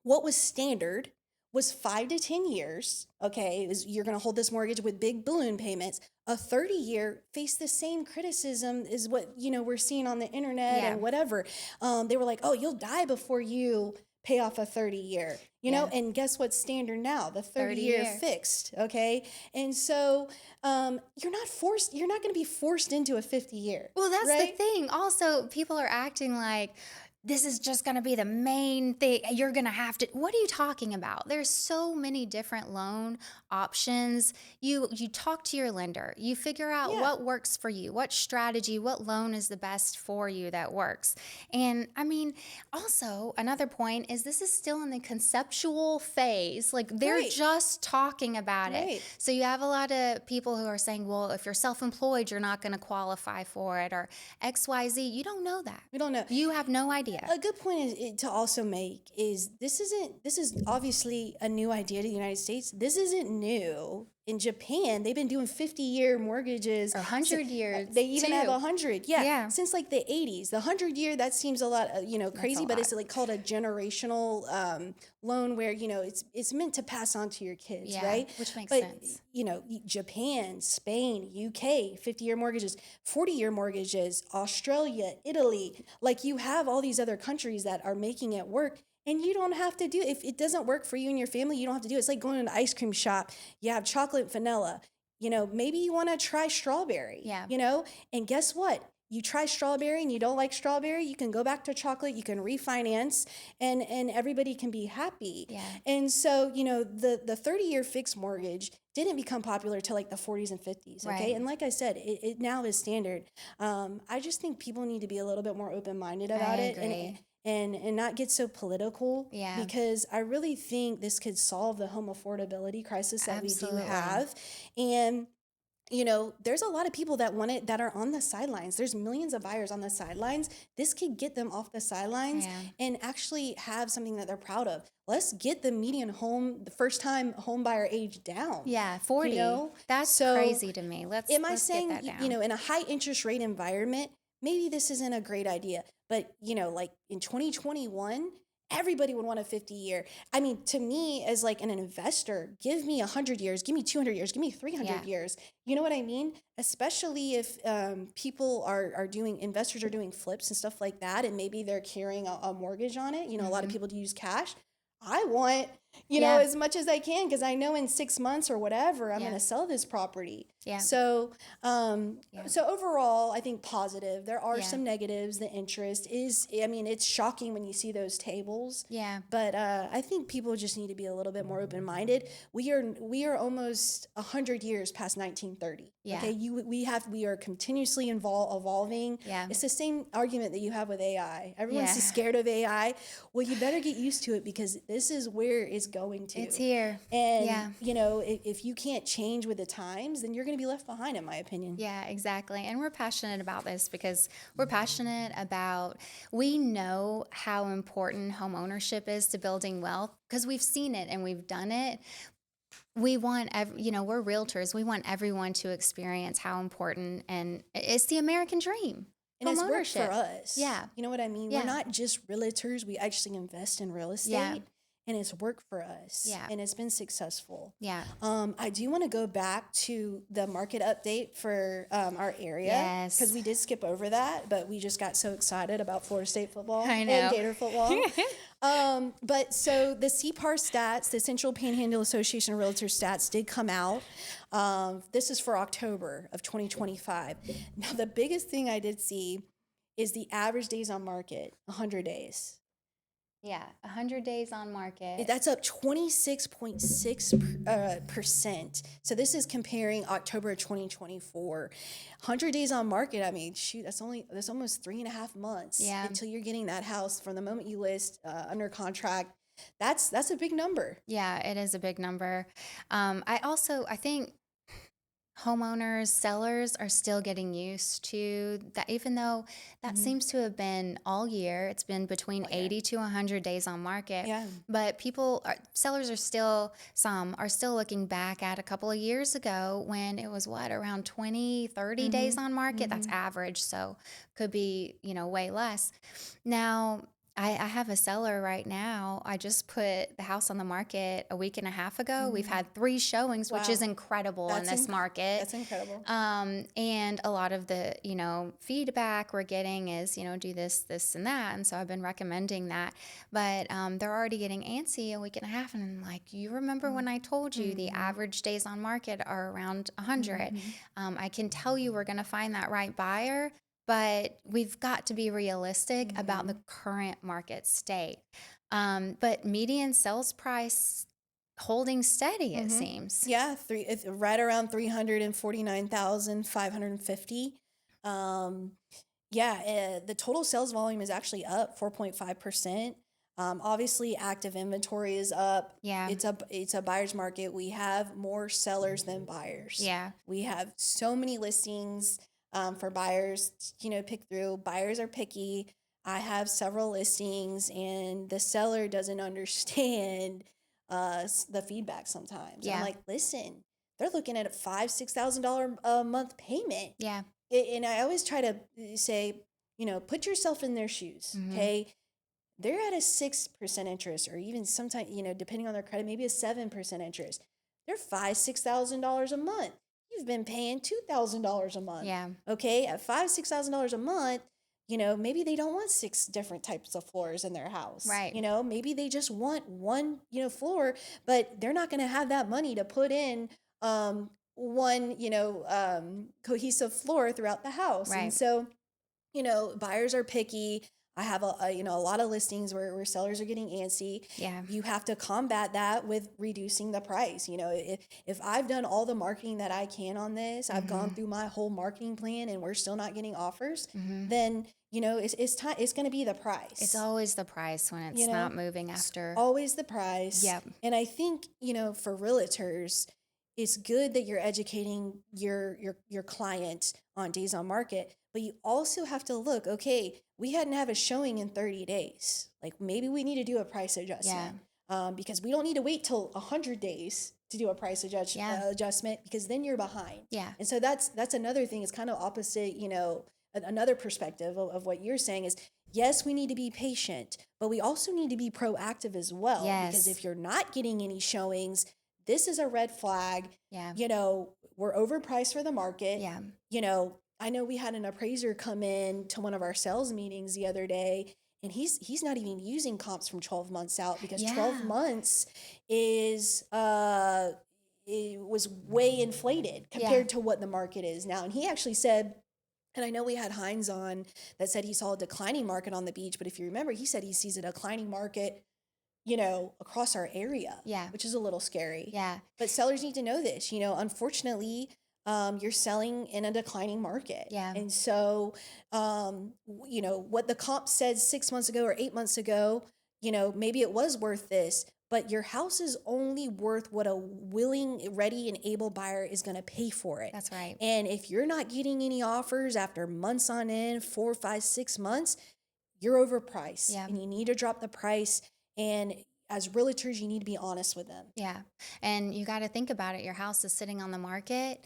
what was standard was 5 to 10 years. Okay. You're going to hold this mortgage with big balloon payments. A 30-year faced the same criticism as what, we're seeing on the internet and whatever. They were like, oh, you'll die before you pay off a 30-year, and guess what's standard now? The 30-year fixed. Okay. And so you're not going to be forced into a 50-year. Well, that's right? the thing. Also, people are acting like this is just going to be the main thing. You're going to have to, what are you talking about? There's so many different loan options. You talk to your lender, you figure out what works for you, what strategy, what loan is the best for you that works. And I mean, also another point is this is still in the conceptual phase. Like they're just talking about it. So you have a lot of people who are saying, well, if you're self-employed, you're not going to qualify for it, or XYZ. You don't know that. We don't know. You have no idea. A good point to also make is this is obviously a new idea to the United States. This isn't new in Japan, they've been doing 50-year mortgages. Or 100 years. They even have too. 100. Yeah. Since like the 80s. The 100-year, that seems a lot, crazy, but it's like called a generational loan where, it's meant to pass on to your kids, right? Which makes but, sense. Japan, Spain, UK, 50-year mortgages, 40-year mortgages, Australia, Italy. Like you have all these other countries that are making it work. And you don't have to do it. If it doesn't work for you and your family, you don't have to do it. It's like going to an ice cream shop. You have chocolate, vanilla. Maybe you want to try strawberry. Yeah. And guess what? You try strawberry and you don't like strawberry, you can go back to chocolate, you can refinance, and everybody can be happy. Yeah. And so, the 30-year fixed mortgage didn't become popular till like the 40s and 50s. Okay. Right. And like I said, it now is standard. I just think people need to be a little bit more open-minded about it. Agree. And not get so political. Yeah. Because I really think this could solve the home affordability crisis that Absolutely. we do have. And there's a lot of people that want it that are on the sidelines. There's millions of buyers on the sidelines. This could get them off the sidelines and actually have something that they're proud of. Let's get the median the first time home buyer age down. Yeah, 40. That's so crazy to me. Let's am I get saying, that down. in a high interest rate environment, maybe this isn't a great idea. But, like in 2021, everybody would want a 50-year. I mean, to me, as like an investor, give me 100 years, give me 200 years, give me 300 years. You know what I mean? Especially if investors are doing flips and stuff like that, and maybe they're carrying a mortgage on it. A lot of people use cash. I want, as much as I can, because I know in 6 months or whatever, I'm going to sell this property. Yeah. So, so overall, I think positive. There are some negatives. The interest is, it's shocking when you see those tables. Yeah. But I think people just need to be a little bit more open-minded. We are almost 100 years past 1930. Yeah. Okay. We are continuously evolving. Yeah. It's the same argument that you have with AI. Everyone's scared of AI. Well, you better get used to it because this is where it's going to. It's here. And, if you can't change with the times, then you're going to be left behind, in my opinion. Yeah, exactly. And we're passionate about this because we know how important home ownership is to building wealth because we've seen it and we've done it. We want, we're realtors. We want everyone to experience how important, and it's the American dream. And it's worked for us. Yeah. You know what I mean? Yeah. We're not just realtors. We actually invest in real estate. Yeah. And it's worked for us. Yeah. And it's been successful. Yeah. I do want to go back to the market update for our area. Yes. Because we did skip over that, but we just got so excited about Florida State football I know. and Gator football. But so the CPAR stats, the Central Panhandle Association of Realtors stats, did come out. This is for October of 2025. Now, the biggest thing I did see is the average days on market, 100 days. Yeah, 100 days on market. That's up 26.6%. So this is comparing October of 2024. 100 days on market, I mean, shoot, that's almost 3.5 months until you're getting that house from the moment you list under contract. That's a big number. Yeah, it is a big number. I think homeowners, sellers are still getting used to that, even though that seems to have been all year. It's been between 80 to 100 days on market. Yeah. But sellers are still looking back at a couple of years ago when it was around 20, 30 days on market. That's average. So could be, way less. Now, I have a seller right now. I just put the house on the market a week and a half ago. We've had 3 showings, which is incredible in this market. That's incredible. And a lot of the, feedback we're getting is, do this, this, and that. And so I've been recommending that. But they're already getting antsy a week and a half. And I'm like, you remember when I told you the average days on market are around 100? I can tell you we're going to find that right buyer. But we've got to be realistic about the current market state. But median sales price holding steady, it seems. Yeah, it's right around 349,550. The total sales volume is actually up 4.5%. Obviously, active inventory is up. Yeah. It's a buyer's market. We have more sellers than buyers. Yeah. We have so many listings. For buyers, pick through. Buyers are picky. I have several listings, and the seller doesn't understand the feedback sometimes. Yeah. I'm like, listen, they're looking at a $5,000-$6,000 a month payment. Yeah. And I always try to say, put yourself in their shoes. Mm-hmm. Okay. They're at a 6% interest, or even sometimes, depending on their credit, maybe a 7% interest. They're $5,000-$6,000 a month. You've been paying $2,000 a month. Yeah. Okay. At $5,000-$6,000 a month, maybe they don't want 6 different types of floors in their house. Right. Maybe they just want one, floor, but they're not going to have that money to put in one, cohesive floor throughout the house. Right. And so, buyers are picky. I have a lot of listings where sellers are getting antsy. Yeah. You have to combat that with reducing the price. If I've done all the marketing that I can on this, I've gone through my whole marketing plan and we're still not getting offers, then it's time. It's going to be the price. It's always the price when it's not moving after. Always the price. Yep. And I think for realtors, it's good that you're educating your client on days on market, but you also have to look, okay, we hadn't have a showing in 30 days. Like maybe we need to do a price adjustment. Because we don't need to wait till 100 days to do a price adjustment, because then you're behind. Yeah. And so that's another thing. It's kind of opposite, another perspective of what you're saying is, yes, we need to be patient, but we also need to be proactive as well. Yes. Because if you're not getting any showings, this is a red flag. Yeah. We're overpriced for the market. Yeah. I know we had an appraiser come in to one of our sales meetings the other day, and he's not even using comps from 12 months out, because 12 months is it was way inflated compared to what the market is now. And he actually said, and I know we had Hines on that said he saw a declining market on the beach, but if you remember, he said he sees a declining market across our area, which is a little scary. Yeah. But sellers need to know this, unfortunately, you're selling in a declining market. Yeah. And so, what the comp said 6 months ago or 8 months ago, maybe it was worth this, but your house is only worth what a willing, ready, and able buyer is going to pay for it. That's right. And if you're not getting any offers after months on end, 4, 5, 6 months, you're overpriced. Yeah. And you need to drop the price. And as realtors, you need to be honest with them. Yeah. And you got to think about it. Your house is sitting on the market.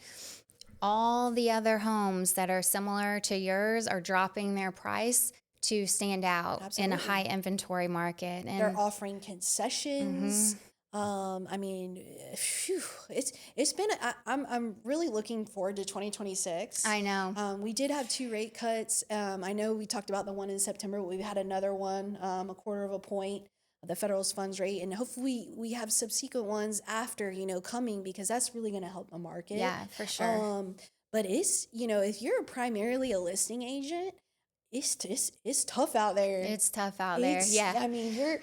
All the other homes that are similar to yours are dropping their price to stand out in a high inventory market. And they're offering concessions. I mean, it's been, I'm really looking forward to 2026. I know. We did have 2 rate cuts. I know we talked about the one in September, but we've had another one, a quarter of a point, the federal funds rate, and hopefully we have subsequent ones after, coming, because that's really going to help the market. Yeah, for sure. But it's, if you're primarily a listing agent, it's tough out there. It's tough out there. Yeah. I mean,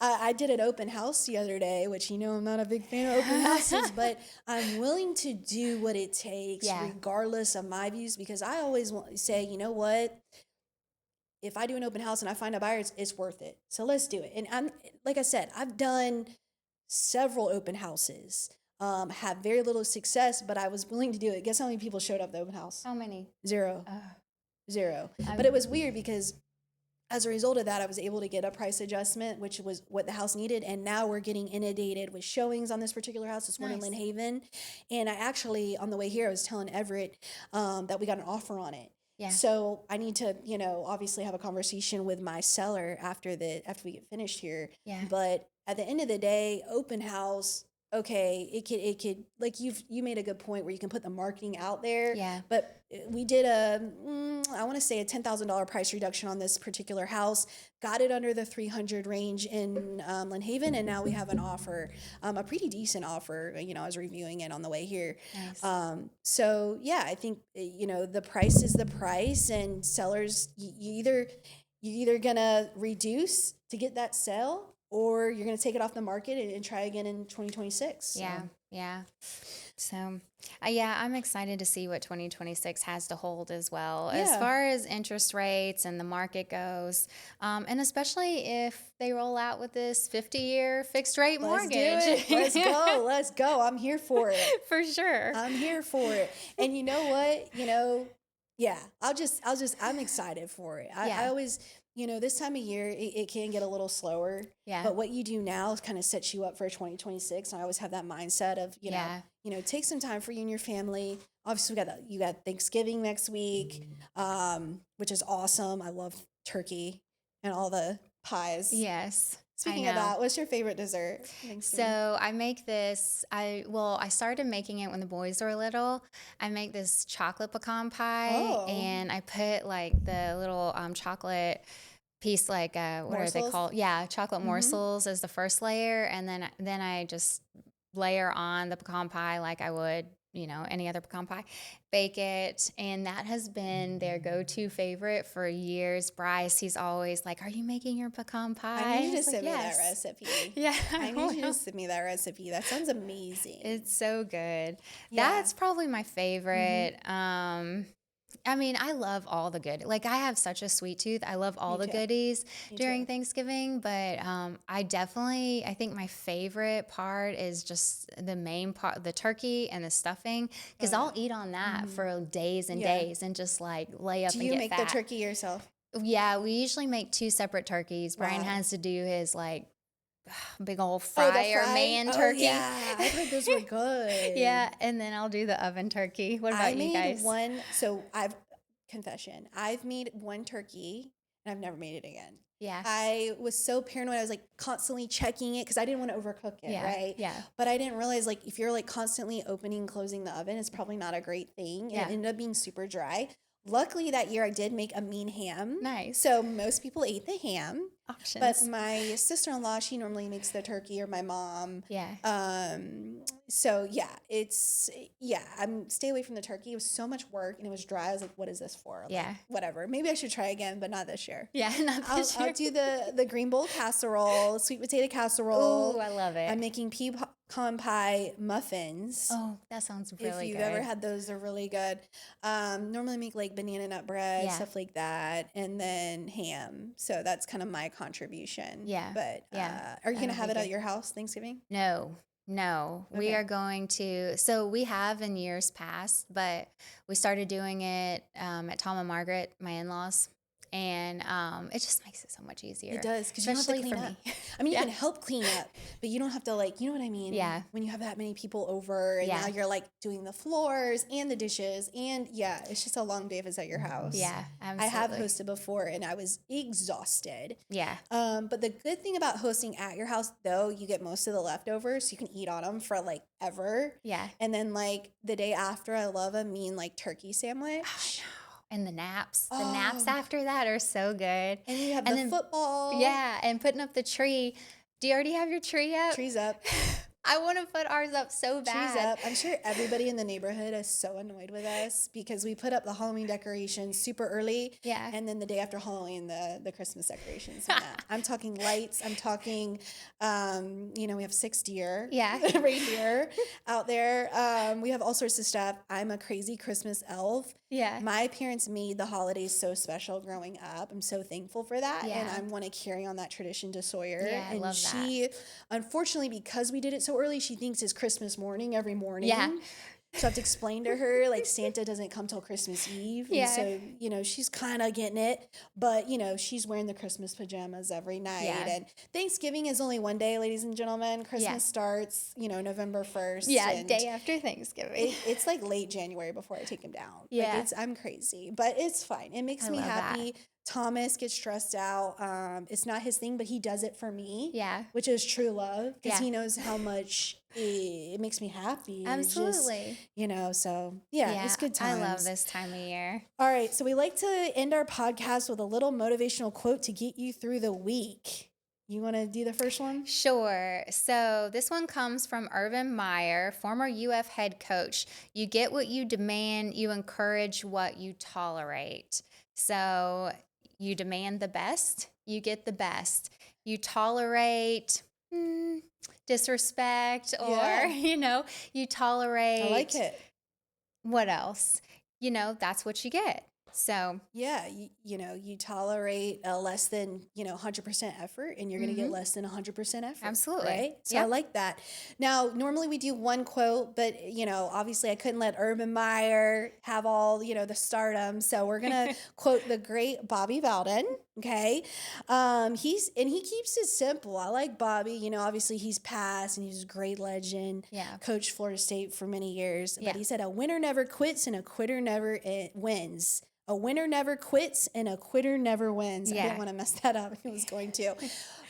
I did an open house the other day, which, I'm not a big fan of open houses, but I'm willing to do what it takes regardless of my views, because I always want to say, you know what? If I do an open house and I find a buyer, it's worth it. So let's do it. And like I said, I've done several open houses, have very little success, but I was willing to do it. Guess how many people showed up at the open house? How many? 0. But it was weird because as a result of that, I was able to get a price adjustment, which was what the house needed. And now we're getting inundated with showings on this particular house. It's one in Lynn Haven. And I actually, on the way here, I was telling Everett that we got an offer on it. Yeah. So I need to, obviously have a conversation with my seller after we get finished here. Yeah. But at the end of the day, open house, okay, it could like you made a good point where you can put the marketing out there. Yeah. But we did I want to say a $10,000 price reduction on this particular house, got it under the 300 range in Lynn Haven, and now we have an offer, a pretty decent offer. I was reviewing it on the way here. Nice. So yeah, I think the price is the price, and sellers, you either gonna reduce to get that sale, or you're going to take it off the market and try again in 2026. Yeah. So. Yeah. So, I'm excited to see what 2026 has to hold as well, as far as interest rates and the market goes. And especially if they roll out with this 50-year fixed rate mortgage. Let's go. Let's go. I'm here for it. For sure. I'm here for it. And you know what? I'm excited for it. I always, This time of year, it can get a little slower. Yeah. But what you do now kind of sets you up for 2026. And I always have that mindset of, take some time for you and your family. Obviously, you got Thanksgiving next week, which is awesome. I love turkey and all the pies. Yes. Speaking of that, what's your favorite dessert? So I make this, I started making it when the boys were little. I make this chocolate pecan pie, and I put like the little chocolate piece, like what morsels? are they called? Yeah, chocolate morsels as the first layer, and then I just layer on the pecan pie like I would any other pecan pie, bake it. And that has been their go-to favorite for years. Bryce, he's always like, are you making your pecan pie? I need you to send me that recipe. Yeah. I need you to send me that recipe. That sounds amazing. It's so good. Yeah. That's probably my favorite. I mean, I love all the good. Like, I have such a sweet tooth. I love all the goodies during Thanksgiving, but I think my favorite part is just the main part, the turkey and the stuffing, because I'll eat on that for days and days and just like lay up and get fat. Do you make the turkey yourself? Yeah, we usually make 2 separate turkeys. Brian has to do his like big old fryer man turkey. Yeah, I heard those were good. Yeah, and then I'll do the oven turkey. What about you guys? I've made one turkey and I've never made it again. Yeah. I was so paranoid. I was like constantly checking it because I didn't want to overcook it, right? Yeah. But I didn't realize like if you're like constantly opening and closing the oven, it's probably not a great thing. And it ended up being super dry. Luckily that year I did make a mean ham. Nice. So most people ate the ham. Options. But my sister-in-law, she normally makes the turkey, or my mom. Yeah. So I'm stay away from the turkey. It was so much work and it was dry. I was like, what is this for? Like, whatever. Maybe I should try again, but not this year. Yeah, not this year. I'll do the green bowl casserole, sweet potato casserole. Oh, I love it. I'm making pecan pie muffins. Oh, that sounds really good. If you've ever had those, they're really good. Normally make like banana nut bread, stuff like that, and then ham. So that's kind of my contribution. Yeah. But are you going to have it at your house Thanksgiving? No. Okay. We are going to, so we have in years past, but we started doing it at Tom and Margaret, my in-laws. And it just makes it so much easier. It does, because you don't have to clean up. I mean, you can help clean up, but you don't have to, like, you know what I mean? Yeah. When you have that many people over, and now you're like doing the floors and the dishes, and it's just a long day if it's at your house. Yeah, absolutely. I have hosted before, and I was exhausted. Yeah. But the good thing about hosting at your house, though, you get most of the leftovers, so you can eat on them for like ever. Yeah. And then like the day after, I love a mean like turkey sandwich. Oh, and the naps. The naps after that are so good. And you have the football. Yeah, and putting up the tree. Do you already have your tree up? Tree's up. I want to put ours up so bad. Tree's up. I'm sure everybody in the neighborhood is so annoyed with us because we put up the Halloween decorations super early. Yeah. And then the day after Halloween, the Christmas decorations. I'm talking lights. I'm talking, we have 6 deer. Yeah. Reindeer out there. We have all sorts of stuff. I'm a crazy Christmas elf. Yeah. My parents made the holidays so special growing up. I'm so thankful for that. Yeah. And I want to carry on that tradition to Sawyer. Yeah, I love that. Unfortunately, because we did it so early, she thinks it's Christmas morning every morning. Yeah. So I have to explain to her, like, Santa doesn't come till Christmas Eve. Yeah. And so, she's kind of getting it. But, she's wearing the Christmas pajamas every night. Yeah. And Thanksgiving is only one day, ladies and gentlemen. Christmas starts, November 1st. Yeah, day after Thanksgiving. It's like late January before I take him down. Yeah. Like, I'm crazy. But it's fine. It makes me happy. Thomas gets stressed out. It's not his thing, but he does it for me. Yeah. Which is true love, because he knows how much it makes me happy. Absolutely. It's good times. I love this time of year. All right, so we like to end our podcast with a little motivational quote to get you through the week. You want to do the first one? Sure. So this one comes from Urban Meyer, former UF head coach. You get what you demand, you encourage what you tolerate. So you demand the best, you get the best. You tolerate disrespect, or, you tolerate. I like it. What else? That's what you get. So yeah, you tolerate less than 100% effort, and you're going to get less than 100% effort. Absolutely, right? So I like that. Now, normally we do one quote, but obviously I couldn't let Urban Meyer have all the stardom. So we're gonna quote the great Bobby Bowden. Okay. He keeps it simple. I like Bobby. Obviously he's passed and he's a great legend. Yeah. Coached Florida State for many years. Yeah. But he said a winner never quits and a quitter never wins. A winner never quits and a quitter never wins. I Yeah. didn't want to mess that up. I was going to.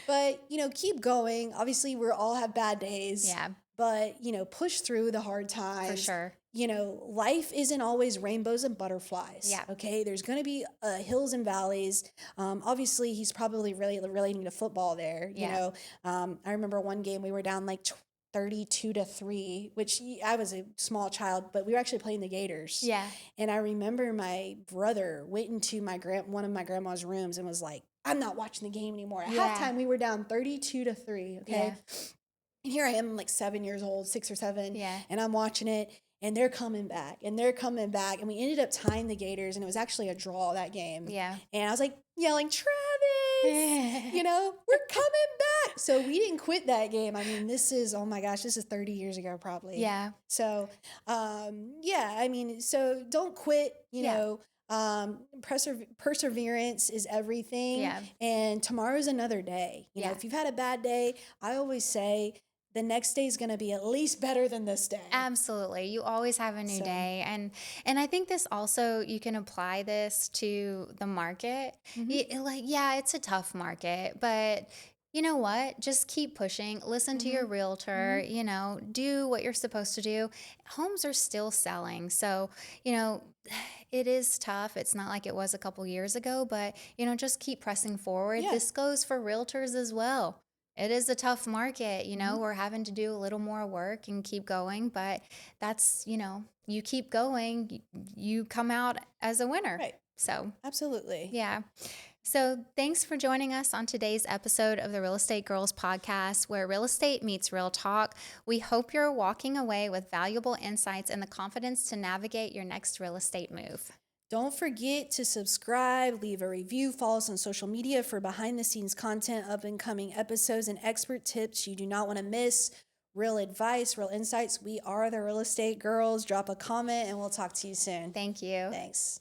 But, keep going. Obviously, we all have bad days. Yeah. But, push through the hard times. For sure. Life isn't always rainbows and butterflies. Yeah. Okay. There's going to be hills and valleys. Obviously, he's probably really relating to football there. Yeah. I remember one game we were down like 32-3, which I was a small child, but we were actually playing the Gators. Yeah. And I remember my brother went into one of my grandma's rooms and was like, I'm not watching the game anymore. At Yeah. halftime, we were down 32-3. Okay. Yeah. And here I am, like 7 years old, 6 or 7. Yeah. And I'm watching it. And they're coming back, and they're coming back. And we ended up tying the Gators, and it was actually a draw that game. Yeah. And I was like yelling, Travis, we're coming back. So we didn't quit that game. I mean, this is 30 years ago probably. Yeah. So, so don't quit, perseverance is everything. Yeah. And tomorrow's another day. If you've had a bad day, I always say, the next day is going to be at least better than this day. Absolutely. You always have a new day. And I think this also, you can apply this to the market. It's a tough market, but you know what? Just keep pushing. Listen to your realtor, do what you're supposed to do. Homes are still selling. So, it is tough. It's not like it was a couple years ago, but, just keep pressing forward. Yeah. This goes for realtors as well. It is a tough market, we're having to do a little more work and keep going, but that's, you keep going, you come out as a winner. Right. So, absolutely. Yeah. So thanks for joining us on today's episode of the Real Estate Girls podcast, where real estate meets real talk. We hope you're walking away with valuable insights and the confidence to navigate your next real estate move. Don't forget to subscribe, leave a review, follow us on social media for behind-the-scenes content, up-and-coming episodes, and expert tips you do not want to miss. Real advice, real insights. We are the Real Estate Girls. Drop a comment, and we'll talk to you soon. Thank you. Thanks.